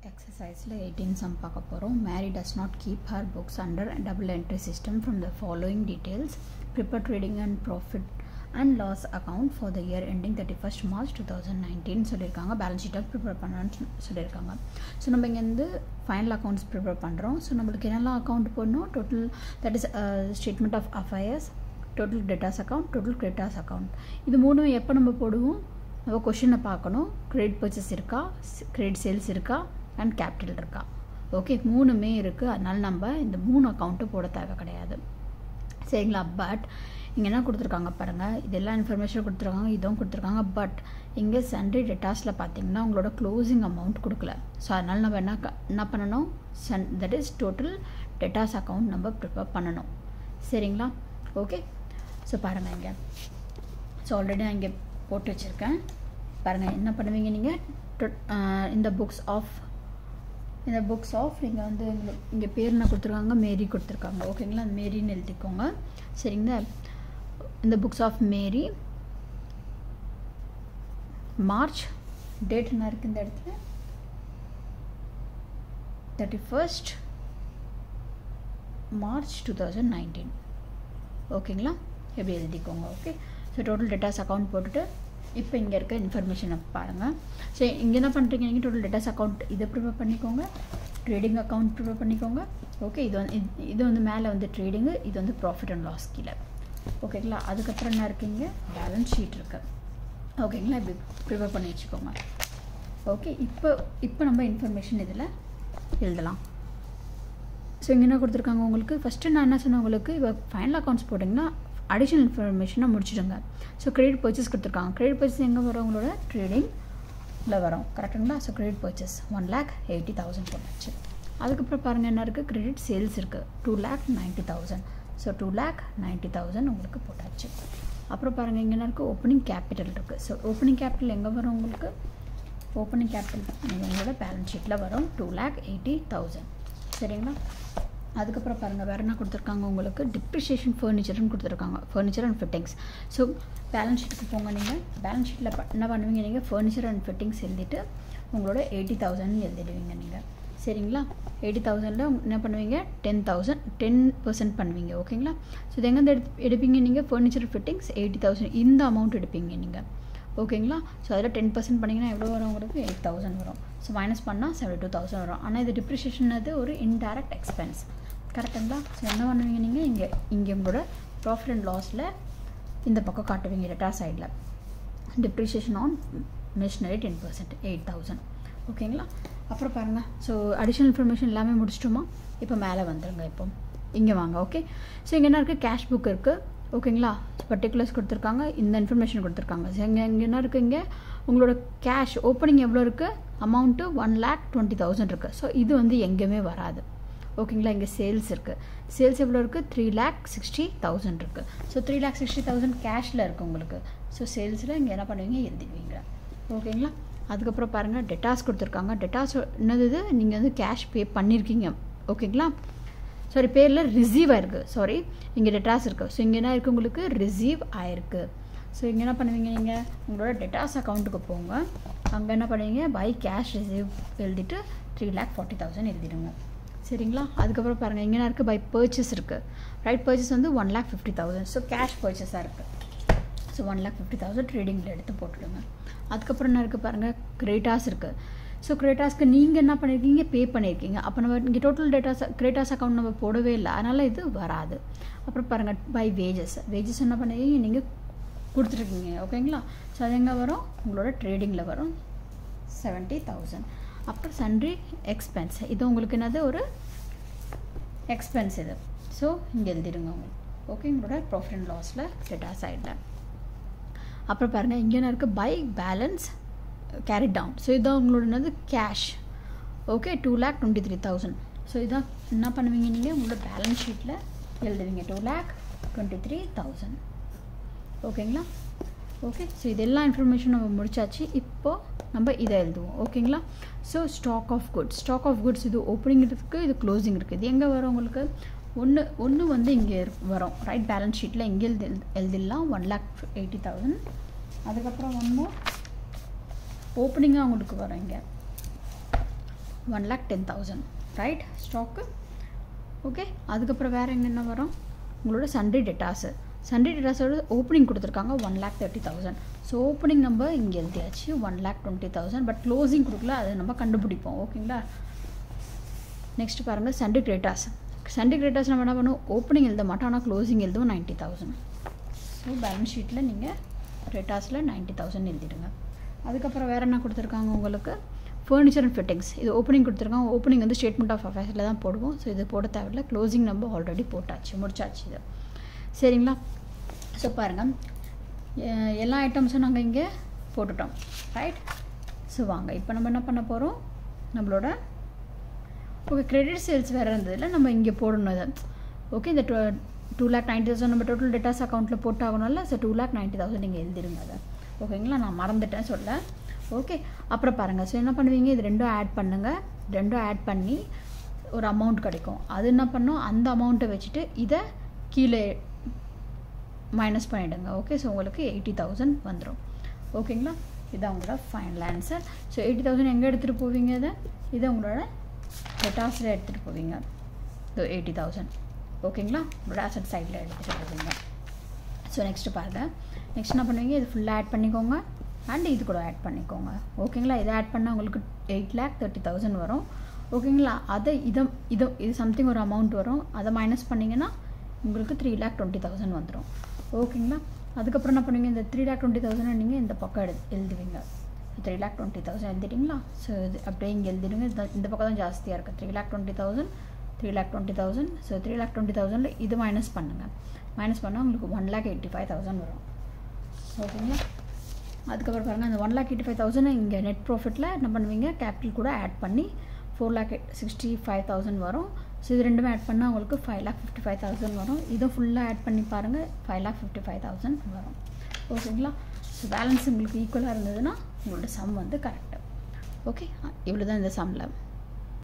Exercise 18 sum பார்க்க போறோம். Mary does not keep her books under a double entry system from the following details. Prepare trading and profit and loss account for the year ending 31st March 2019 சொல்லிருக்காங்க. Balance ஷீட்டை prepare பண்ணணும்னு சொல்லியிருக்காங்க. So நம்ம இங்கே வந்து final accounts prepare பண்ணுறோம். So நம்மளுக்கு என்னெல்லாம் அக்கௌண்ட் போடணும், total that is statement of affairs, total debtors account, total creditors account. இது மூணும் எப்போ நம்ம போடுவோம், நம்ம கொஷினை பார்க்கணும். கிரெடிட் பர்ச்சேஸ் இருக்கா, கிரெடிட் சேல்ஸ் இருக்கா, அண்ட் கேபிட்டல் இருக்கா. ஓகே, மூணுமே இருக்குது. அதனால் நம்ம இந்த 3 அக்கௌண்ட்டு போட தேவை கிடையாது, சரிங்களா. பட் இங்கே என்ன கொடுத்துருக்காங்க பாருங்கள், இதெல்லாம் இன்ஃபர்மேஷன் கொடுத்துருக்காங்க, இதுவும் கொடுத்துருக்காங்க. பட் இங்கே சண்டே டெட்டாஸில் பார்த்தீங்கன்னா உங்களோட க்ளோசிங் அமௌண்ட் கொடுக்கல. ஸோ அதனால் நம்ம என்ன பண்ணணும், that is total debtors account நம்ம ப்ரிப்பேர் பண்ணணும், சரிங்களா. ஓகே, ஸோ பாருங்கள் இங்கே. ஸோ ஆல்ரெடி நான் இங்கே போட்டு வச்சுருக்கேன் பாருங்கள். என்ன பண்ணுவீங்க நீங்கள், இந்த புக்ஸ் ஆஃப் நீங்கள் வந்து இங்கே பேர் என்ன கொடுத்துருக்காங்க, மேரி கொடுத்துருக்காங்க, ஓகேங்களா. அந்த மேரின்னு எழுதிக்கோங்க, சரிங்களா. இந்த books of Mary March date என்ன இருக்குது இந்த இடத்துல, 31st March 2019, ஓகேங்களா. எப்படி எழுதிக்கோங்க, okay. So total debtors account போட்டுட்டு இப்போ இங்கே இருக்க இன்ஃபர்மேஷனை பாருங்கள். ஸோ இங்கே என்ன பண்ணுறீங்க நீங்கள், டோட்டல் டெட்டாஸ் அக்கௌண்ட் இதை ப்ரிப்பேர் பண்ணிக்கோங்க, ட்ரேடிங் அக்கௌண்ட் ப்ரிப்பேர் பண்ணிக்கோங்க, ஓகே. இது வந்து மேலே வந்து ட்ரேடிங்கு, இது வந்து ப்ராஃபிட் அண்ட் லாஸ் கீழே, ஓகேங்களா. அதுக்கப்புறம் என்ன இருக்குங்க, பேலன்ஸ் ஷீட் இருக்குது, ஓகேங்களா. இப்படி ப்ரிப்பேர் பண்ணி வச்சுக்கோங்க, ஓகே. இப்போ நம்ம இன்ஃபர்மேஷன் இதில் எழுதலாம். ஸோ இங்கே என்ன கொடுத்துருக்காங்க உங்களுக்கு, ஃபஸ்ட்டு நான் என்ன சொன்னேன் உங்களுக்கு, இப்போ ஃபைனல் அக்கௌண்ட்ஸ் போட்டிங்கன்னா அடிஷ்னல் இன்ஃபர்மேஷனை முடிச்சிடுங்க. ஸோ கிரெடிட் பர்ச்சேஸ் கொடுத்துருக்காங்க. கிரெடிட் பர்ச்சேஸ் எங்கே வரும், உங்களோட ட்ரேடிங்கில் வரும், கரெக்டுங்களா. ஸோ கிரெடிட் பர்ச்சேஸ் 1,80,000 போட்டாச்சு. அதுக்கப்புறம் பாருங்கள் என்ன இருக்குது, கிரெடிட் சேல்ஸ் இருக்குது 2,90,000. ஸோ 2,90,000 உங்களுக்கு போட்டாச்சு. அப்புறம் பாருங்கள் இங்கே என்ன இருக்குது, ஓப்பனிங் கேபிட்டல் இருக்குது. ஸோ ஓப்பனிங் கேபிட்டல் எங்கே வரும் உங்களுக்கு, ஓப்பனிங் கேபிட்டல் உங்களோட பேலன்ஸ் ஷீட்டில் வரும் 2,80,000, சரிங்களா. அதுக்கப்புறம் பாருங்கள் வேறு என்ன கொடுத்துருக்காங்க உங்களுக்கு, டிப்ரிஷியேஷன் ஃபர்னிச்சர்னு கொடுத்துருக்காங்க, furniture and fittings. So balance ஷீட்டுக்கு போங்க நீங்கள். பேலன்ஸ் ஷீட்டில் என்ன பண்ணுவீங்க நீங்கள், ஃபர்னிச்சர் அண்ட் ஃபிட்டிங்ஸ் எழுதிட்டு உங்களோட 80,000 எழுதிடுவீங்க நீங்கள், சரிங்களா. 80,000ல் என்ன பண்ணுவீங்க, 10% பண்ணுவீங்க, ஓகேங்களா. ஸோ இது எங்கேருந்து எடுப்பீங்க நீங்கள், ஃபர்னிச்சர் ஃபிட்டிங்ஸ் 80,000 இந்த அமௌண்ட் எடுப்பீங்க நீங்கள், ஓகேங்களா. ஸோ அதில் 10% பண்ணிங்கன்னா எவ்வளோ வரும் உங்களுக்கு, 8,000 வரும். ஸோ மைனஸ் பண்ணால் 72,000 வரும். ஆனால் இது டிப்ரிஷியேஷன் அது ஒரு இன்டைரக்ட் எக்ஸ்பென்ஸ், கரெக்டுங்களா. ஸோ என்ன பண்ணுவீங்க நீங்கள், இங்கே உங்களோட ப்ராஃபிட் அண்ட் லாஸில் இந்த பக்கம் காட்டுவீங்க டெட்டா சைடில், டிப்ரிஷியேஷன் ஆன் மிஷினரி 10%, 8,000, ஓகேங்களா. அப்புறம் பாருங்கள், ஸோ அடிஷ்னல் இன்ஃபர்மேஷன் எல்லாமே முடிச்சிட்டோமா. இப்போ மேலே வந்துடுங்க, இப்போ இங்கே வாங்க, ஓகே. ஸோ இங்கே என்ன இருக்குது, கேஷ் புக் இருக்குது, ஓகேங்களா. பர்டிகுலர்ஸ் கொடுத்துருக்காங்க, இந்த இன்ஃபர்மேஷன் கொடுத்துருக்காங்க. ஸோ இங்கே என்ன இருக்குது, இங்கே உங்களோட கேஷ் ஓப்பனிங் எவ்வளோ இருக்குது, அமௌண்ட்டு 1,20,000 இருக்குது. ஸோ இது வந்து எங்கேயுமே வராது, ஓகேங்களா. இங்கே சேல்ஸ் இருக்குது, சேல்ஸ் எவ்வளோ இருக்குது, 3,60,000 இருக்குது. ஸோ 3,60,000 கேஷில் இருக்குது உங்களுக்கு. ஸோ சேல்ஸில் இங்கே என்ன பண்ணுவீங்க, எழுதிடுவீங்க, ஓகேங்களா. அதுக்கப்புறம் பாருங்கள் டெட்டாஸ் கொடுத்துருக்காங்க. டெட்டாஸ் என்னது, நீங்கள் வந்து கேஷ் பே பண்ணியிருக்கீங்க, ஓகேங்களா. சாரி, பேரில் ரிசீவ் ஆயிருக்கு, சாரி, இங்கே டெட்டாஸ் இருக்குது. ஸோ இங்கே என்ன இருக்குது உங்களுக்கு, ரிசீவ் ஆயிருக்கு. ஸோ இங்கே என்ன பண்ணுவீங்க நீங்கள், உங்களோட டெட்டாஸ் அக்கௌண்ட்டுக்கு போங்க, அங்கே என்ன பண்ணுவீங்க, பை கேஷ் ரிசீவ் எழுதிட்டு 3,40,000 எழுதிடுங்க, சரிங்களா. அதுக்கப்புறம் பாருங்கள் இங்கே என்ன இருக்குது, பை பர்ச்சேஸ் இருக்குது, ரைட். பர்ச்சேஸ் வந்து 1,50,000. ஸோ கேஷ் பர்ச்சேஸாக இருக்குது. ஸோ 1,50,000 ட்ரேடிங்கில் எடுத்து போட்டுடுங்க. அதுக்கப்புறம் என்ன இருக்குது பாருங்கள், கிரெடிட்டாஸ் இருக்குது. ஸோ கிரெடிட்டாஸ்க்கு நீங்கள் என்ன பண்ணியிருக்கீங்க, பே பண்ணியிருக்கீங்க. அப்போ நம்ம இங்கே டோட்டல் கிரெடிட்டாஸ் அக்கௌண்ட் நம்ம போடவே இல்லை, அதனால் இது வராது. அப்புறம் பாருங்கள் பை வேஜஸ் என்ன பண்ணிருக்கீங்க, நீங்கள் கொடுத்துருக்கீங்க, ஓகேங்களா. ஸோ அது எங்கே வரும், உங்களோட ட்ரேடிங்கில் வரும் 70,000. அப்புறம் சன்ட்ரி எக்ஸ்பென்ஸ், இது உங்களுக்கு என்னது, ஒரு எக்ஸ்பென்ஸ் இது. ஸோ இங்கே எழுதிடுங்க உங்களுக்கு, ஓகே, உங்களோட ப்ராஃபிட் அண்ட் லாஸில் டெட்டா சைடில். அப்புறம் பாருங்கள் இங்கே என்ன இருக்குது, by balance carry down. So இதான் உங்களோட என்னது, கேஷ், ஓகே, 2,23,000. ஸோ இதான் என்ன பண்ணுவீங்க நீங்கள், உங்களோட பேலன்ஸ் ஷீட்டில் எழுதுவீங்க 2,23,000, ஓகேங்களா. ஓகே, ஸோ இதெல்லாம் இன்ஃபர்மேஷன் நம்ம முடிச்சாச்சு. இப்போது நம்ம இதை எழுதுவோம், ஓகேங்களா. ஸோ ஸ்டாக் ஆஃப் குட்ஸ் இது ஓப்பனிங் இருக்குது, இது க்ளோசிங் இருக்குது. இது எங்கே வரும் உங்களுக்கு, ஒன்று வந்து இங்கே வரும், ரைட். பேலன்ஸ் ஷீட்டில் இங்கே எழுதிடலாம் 1,80,000. அதுக்கப்புறம் ஒன்று ஓப்பனிங்காக உங்களுக்கு வரும், இங்கே 1,10,000 ரைட் ஸ்டாக்கு. ஓகே, அதுக்கப்புறம் வேறு என்னென்ன வரும், உங்களோட சண்டே டேட்டாஸு. சண்டே டேட்டாஸோட ஓப்பனிங் கொடுத்துருக்காங்க 1,30,000. ஸோ ஓப்பனிங் நம்ம இங்கே எழுதியாச்சு 1,20,000. பட் க்ளோசிங் கொடுக்கல, அதை நம்ம கண்டுபிடிப்போம். ஓகேங்களா. நெக்ஸ்ட் பாருங்கள் சண்டே கிரேட்டாஸ். சண்டே கிரேட்டாஸ் நம்ம என்ன பண்ணுவோம், ஓப்பனிங் எழுத மாட்டோம், ஆனால் க்ளோசிங் எழுதுவோம் 90,000. ஸோ பேலன்ஸ் ஷீட்டில் நீங்கள் கிரேட்டாஸில் 90,000 எழுதிடுங்க. அதுக்கப்புறம் வேறு என்ன கொடுத்துருக்காங்க உங்களுக்கு, ஃபர்னிச்சர் அண்ட் ஃபிட்டிங்ஸ். இது ஓப்பனிங் கொடுத்துருக்காங்க. ஓப்பனிங் வந்து ஸ்டேட்மெண்ட் ஆஃப் அஃபேர்ஸில் தான் போடுவோம். ஸோ இது போட தேவையில்லை, க்ளோசிங் நம்ம ஆல்ரெடி போட்டாச்சு, முடிச்சாச்சு இது. சரிங்களா. ஸோ பாருங்கள் எல்லா ஐட்டம்ஸும் நாங்கள் இங்கே போட்டுட்டோம். ரைட். ஸோ வாங்க இப்போ நம்ம என்ன பண்ண போகிறோம், நம்மளோட ஓகே கிரெடிட் சேல்ஸ் வேறு இருந்ததில்ல, நம்ம இங்கே போடணும் இதை. ஓகே, இந்த 2,90,000 நம்ம டோட்டல் டேட்டாஸ் அக்கௌண்ட்டில் போட்டாகணும்ல. ஸோ 2,90,000 நீங்கள் எழுதிடுங்க அதை. ஓகேங்களா, நான் மறந்துட்டேன் சொல்ல. ஓகே, அப்புறம் பாருங்கள். ஸோ என்ன பண்ணுவீங்க, இது ரெண்டும் ஆட் பண்ணுங்கள். ரெண்டும் ஆட் பண்ணி ஒரு அமௌண்ட் கிடைக்கும். அது என்ன பண்ணோம், அந்த அமௌண்ட்டை வச்சுட்டு இதை கீழே மைனஸ் பண்ணிவிடுங்க. ஓகே, ஸோ உங்களுக்கு 80,000 வந்துடும். ஓகேங்களா, இதுதான் உங்களோட ஃபைனல் ஆன்சர். ஸோ 80,000 எங்கே எடுத்துகிட்டு போவீங்க, இதை உங்களோட டேட்டாஸில் எடுத்துகிட்டு போவீங்க. ஸோ 80,000 ஓகேங்களா, உங்களோட அசட் சைடில் எடுத்துகிட்டு போவீங்க. ஸோ நெக்ஸ்ட்டு பாருங்கள். நெக்ஸ்ட் என்ன பண்ணுவீங்க, இது ஃபுல்லாக ஆட் பண்ணிக்கோங்க அண்ட் இது கூட ஆட் பண்ணிக்கோங்க. ஓகேங்களா, இதை ஆட் பண்ணால் உங்களுக்கு 8,30,000 வரும். ஓகேங்களா, அதை இது சம்திங் ஒரு அமௌண்ட் வரும், அதை மைனஸ் பண்ணிங்கன்னா உங்களுக்கு 3,20,000 வந்துடும். ஓகேங்களா, அதுக்கப்புறம் என்ன பண்ணுவீங்க, இந்த 3,20,000 நீங்கள் இந்த பக்கம் எழுதுவீங்க. 3,20,000 எழுதிட்டிங்களா. ஸோ இது அப்படியே இங்கே எழுதிடுங்க. இந்த பக்கம் தான் ஜாஸ்தியாக இருக்குது. 3,20,000. ஸோ 3,20,000 இது மைனஸ் பண்ணுங்கள். மைனஸ் பண்ணால் உங்களுக்கு 1,85,000 வரும். ஓகேங்களா, அதுக்கப்புறம் பாருங்கள், அந்த 1,85,000 இங்கே நெட் ப்ராஃபிட்டில் என்ன பண்ணுவீங்க, கேபிட்டல் கூட ஆட் பண்ணி 4,65,000 வரும். ஸோ இது ரெண்டுமே ஆட் பண்ணால் உங்களுக்கு 5,55,000 வரும். இதுவும் ஃபுல்லாக ஆட் பண்ணி பாருங்கள், 5,55,000 வரும். ஓகேங்களா, ஸோ பேலன்ஸ் உங்களுக்கு ஈக்குவலாக இருந்ததுன்னா உங்களோட சம் வந்து கரெக்டு. ஓகே, இவ்வளோ தான் இந்த சம்மில்.